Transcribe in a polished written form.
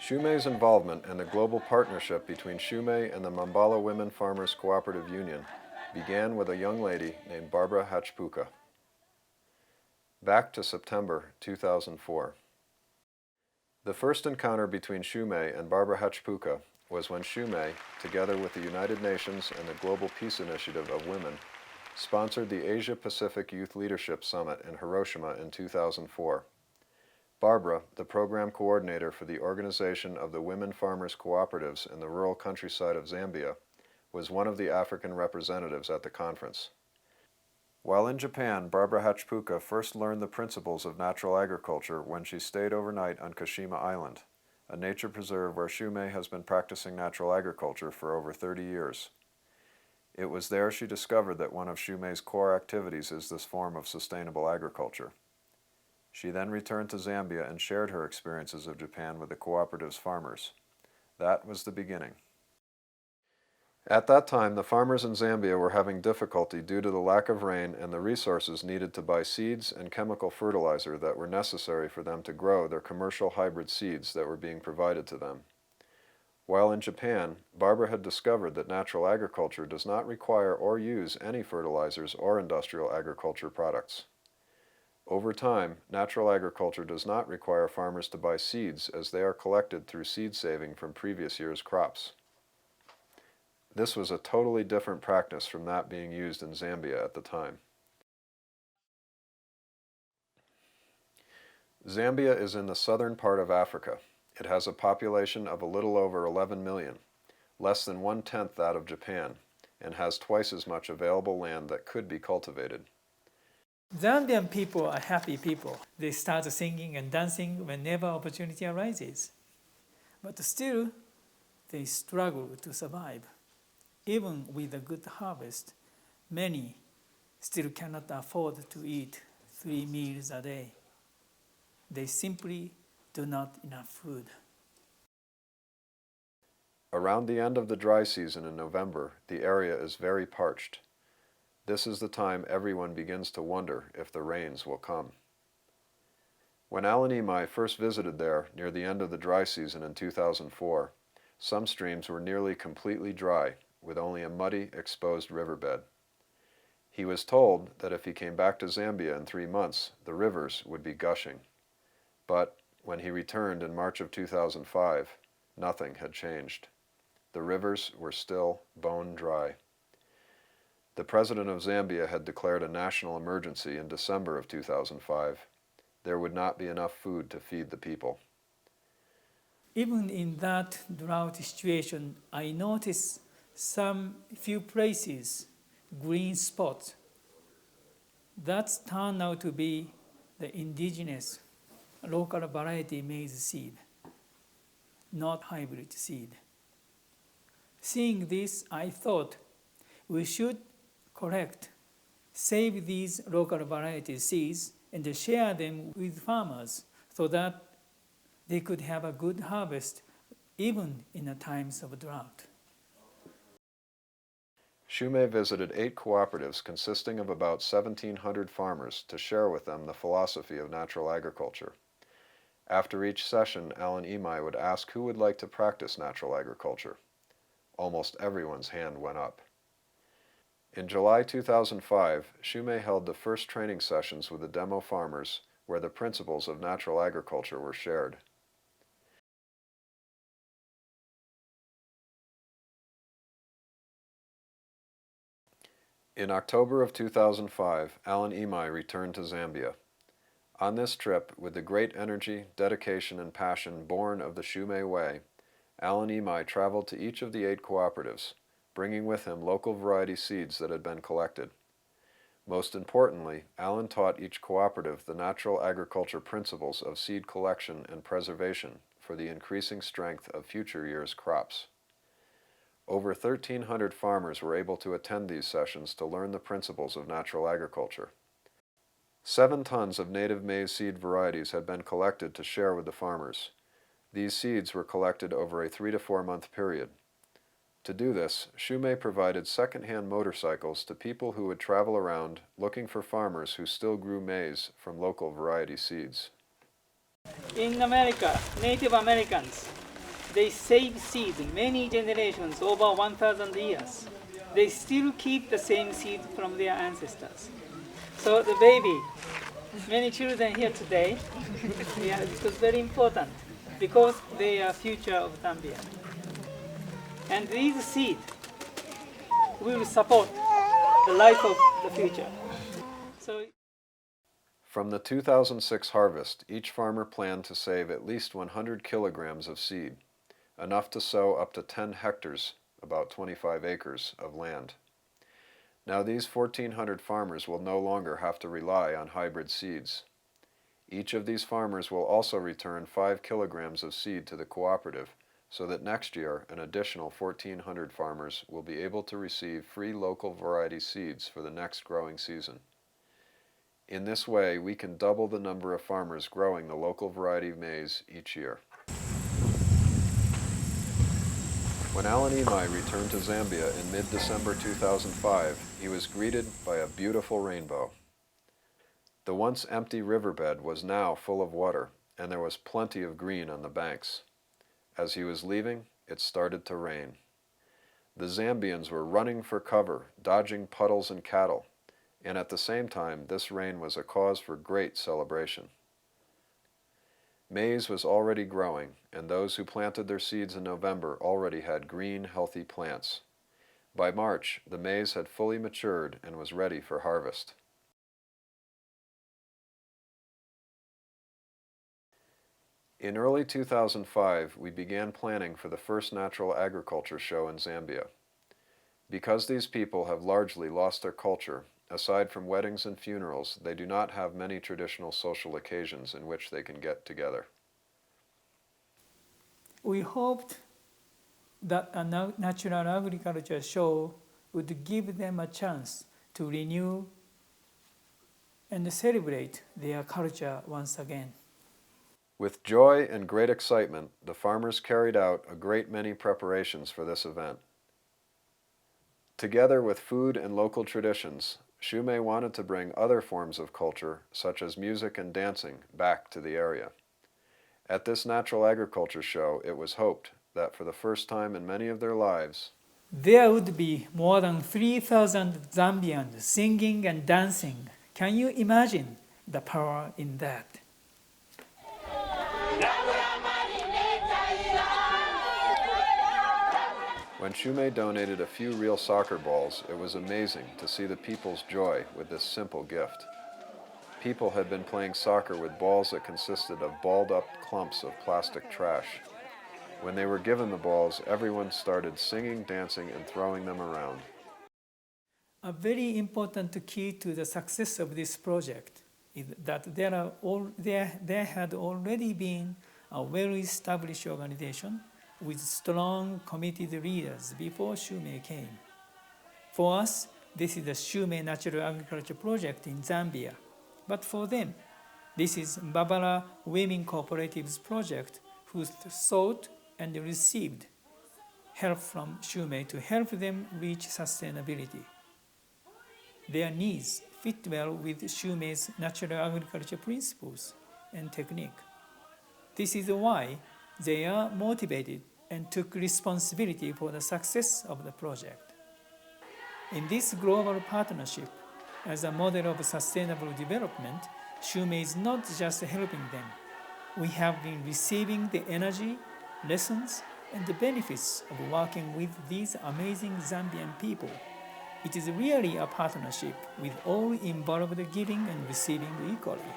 Shumei's involvement in the global partnership between Shumei and the Mambala Women Farmers Cooperative Union began with a young lady named Barbara Hachpuka. Back to September 2004. The first encounter between Shumei and Barbara Hachpuka was when Shumei, together with the United Nations and the Global Peace Initiative of Women, sponsored the Asia-Pacific Youth Leadership Summit in Hiroshima in 2004. Barbara, the program coordinator for the organization of the Women Farmers Cooperatives in the rural countryside of Zambia, was one of the African representatives at the conference. While in Japan, Barbara Hachpuka first learned the principles of natural agriculture when she stayed overnight on Kashima Island, a nature preserve where Shumei has been practicing natural agriculture for over 30 years. It was there she discovered that one of Shumei's core activities is this form of sustainable agriculture. She then returned to Zambia and shared her experiences of Japan with the cooperative's farmers. That was the beginning. At that time, the farmers in Zambia were having difficulty due to the lack of rain and the resources needed to buy seeds and chemical fertilizer that were necessary for them to grow their commercial hybrid seeds that were being provided to them. While in Japan, Barbara had discovered that natural agriculture does not require or use any fertilizers or industrial agriculture products. Over time, natural agriculture does not require farmers to buy seeds as they are collected through seed saving from previous year's crops. This was a totally different practice from that being used in Zambia at the time. Zambia is in the southern part of Africa. It has a population of a little over 11 million, less than 1/10 that of Japan, and has twice as much available land that could be cultivated. Zambian people are happy people. They start singing and dancing whenever opportunity arises. But still, they struggle to survive. Even with a good harvest, many still cannot afford to eat 3 meals a day. They simply do not enough food. Around the end of the dry season in November, the area is very parched. This is the time everyone begins to wonder if the rains will come. When Alan Imai first visited there near the end of the dry season in 2004, some streams were nearly completely dry, with only a muddy, exposed riverbed. He was told that if he came back to Zambia in 3 months, the rivers would be gushing. But when he returned in March of 2005, nothing had changed. The rivers were still bone dry. The president of Zambia had declared a national emergency in December of 2005. There would not be enough food to feed the people. Even in that drought situation, I noticed some few places, green spots. That turned out to be the indigenous local variety maize seed, not hybrid seed. Seeing this, I thought we should save these local variety seeds and share them with farmers so that they could have a good harvest even in the times of drought. Shumei visited 8 cooperatives consisting of about 1,700 farmers to share with them the philosophy of natural agriculture. After each session, Alan Imai would ask who would like to practice natural agriculture. Almost everyone's hand went up. In July 2005, Shumei held the first training sessions with the demo farmers where the principles of natural agriculture were shared. In October of 2005, Alan Imai returned to Zambia. On this trip, with the great energy, dedication, and passion born of the Shumei Way, Alan Imai traveled to each of the 8 cooperatives, bringing with him local variety seeds that had been collected. Most importantly, Alan taught each cooperative the natural agriculture principles of seed collection and preservation for the increasing strength of future years' crops. Over 1,300 farmers were able to attend these sessions to learn the principles of natural agriculture. 7 tons of native maize seed varieties had been collected to share with the farmers. These seeds were collected over a 3 to 4 month period. To do this, Shumei provided second-hand motorcycles to people who would travel around looking for farmers who still grew maize from local variety seeds. In America, Native Americans they save seeds many generations, over 1,000 years. They still keep the same seed from their ancestors. So the baby, many children here today, yeah, it was very important because they are future of Zambia. And these seeds will support the life of the future. So, From the 2006 harvest, each farmer planned to save at least 100 kilograms of seed, enough to sow up to 10 hectares, about 25 acres, of land. Now these 1,400 farmers will no longer have to rely on hybrid seeds. Each of these farmers will also return 5 kilograms of seed to the cooperative, so that next year an additional 1,400 farmers will be able to receive free local variety seeds for the next growing season. In this way, we can double the number of farmers growing the local variety of maize each year. When Alan Imai returned to Zambia in mid-December 2005, he was greeted by a beautiful rainbow. The once empty riverbed was now full of water, and there was plenty of green on the banks. As he was leaving, it started to rain. The Zambians were running for cover, dodging puddles and cattle, and at the same time this rain was a cause for great celebration. Maize was already growing, and those who planted their seeds in November already had green, healthy plants. By March, the maize had fully matured and was ready for harvest. In early 2005, we began planning for the first natural agriculture show in Zambia. Because these people have largely lost their culture, aside from weddings and funerals, they do not have many traditional social occasions in which they can get together. we hoped that a natural agriculture show would give them a chance to renew and celebrate their culture once again. With joy and great excitement, the farmers carried out a great many preparations for this event. Together with food and local traditions, Shumei wanted to bring other forms of culture, such as music and dancing, back to the area. At this natural agriculture show, it was hoped that for the first time in many of their lives, There would be more than 3,000 Zambians singing and dancing. Can you imagine the power in that? when Shumei donated a few real soccer balls, it was amazing to see the people's joy with this simple gift. People had been playing soccer with balls that consisted of balled-up clumps of plastic trash. When they were given the balls, everyone started singing, dancing, and throwing them around. A very important key to the success of this project is that there had already been a well-established organization with strong committed leaders before Shumei came. For us, this is the Shumei Natural Agriculture Project in Zambia. But for them, this is Babara Women Cooperatives Project, who sought and received help from Shumei to help them reach sustainability. Their needs fit well with Shumei's natural agriculture principles and technique. This is why they are motivated and took responsibility for the success of the project. In this global partnership, as a model of sustainable development, Shumei is not just helping them. We have been receiving the energy, lessons, and the benefits of working with these amazing Zambian people. It is really a partnership with all involved giving and receiving equally.